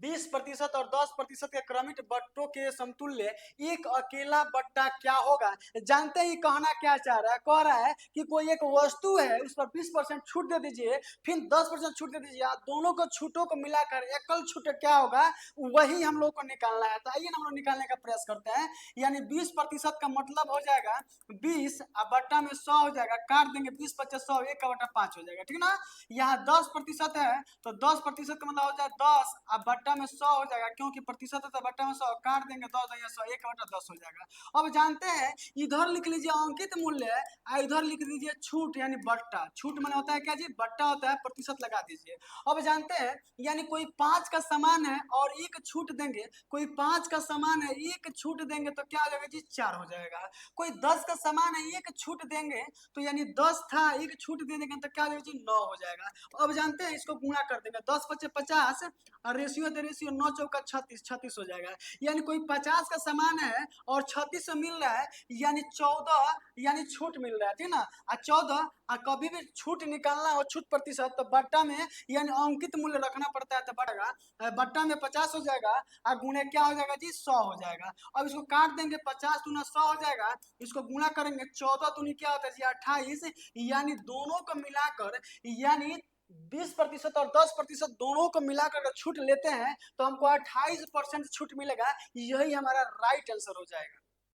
20% और 10% के क्रमिक बट्टों के समतुल्य एक अकेला बट्टा क्या होगा। जानते ही कहना क्या चाह रहा है, कह रहा है कि कोई एक वस्तु है उस पर 20% छूट दे दीजिए, फिर 10% छूट दे दीजिए, दोनों को छूटों को मिलाकर एकल छूट क्या होगा, वही हम लोग को निकालना है। तो आइए हम लोग निकालने का प्रयास करते हैं। यानी 20% का मतलब हो जाएगा 20 और बट्टा में 100 हो जाएगा, काट देंगे 20 × 100, 1/5 हो जाएगा, ठीक ना। यहाँ 10% है तो 10% का मतलब हो जाएगा 10 और बट्टा में 100 हो जाएगा, क्योंकि प्रतिशत है तो बट्टा में 100, काट देंगे 10 या 100, 1/10 हो जाएगा। अब जानते हैं इधर लिख लीजिए अंकित मूल्य और इधर लिख दीजिए छूट यानी बट्टा। छूट माने होता है क्या जी, बट्टा होता है, प्रतिशत लगा दीजिए। अब जानते हैं यानी कोई 5 का सामान है और एक छूट देंगे, कोई 5 का सामान है एक छूट देंगे तो क्या हो जाएगा जी, 4 हो जाएगा। कोई 10 का सामान है एक छूट देंगे तो यानी 10 था एक छूट दे देंगे तो क्या हो जाएगा जी, 9 हो जाएगा। अब जानते हैं इसको गुणा कर देंगे, 10 × 50 और रेशियो दे रेशियो 9 चौका 36, 36 हो जाएगा। यानी कोई 50 का सामान है और 36 मिल रहा है, यानी 14 यानी छूट मिल रहा है, ठीक ना। और 14 और कभी भी छूट निकालना हो छूट प्रतिशत तो बट्टा में यानी अंकित मूल्य रखना पड़ता है, तो बढ़ेगा बट्टा में 50 हो जाएगा और गुणे क्या हो जाएगा जी, 100 हो जाएगा। अब इसको काट देंगे, 50 दूना 100 हो जाएगा, इसको गुणा करेंगे 14 दूनी क्या होता है जी, 28, यानी दोनों को मिलाकर यानी 20% और 10% दोनों को मिलाकर अगर छूट लेते हैं तो हमको 28% छूट मिलेगा। यही हमारा राइट आंसर हो जाएगा।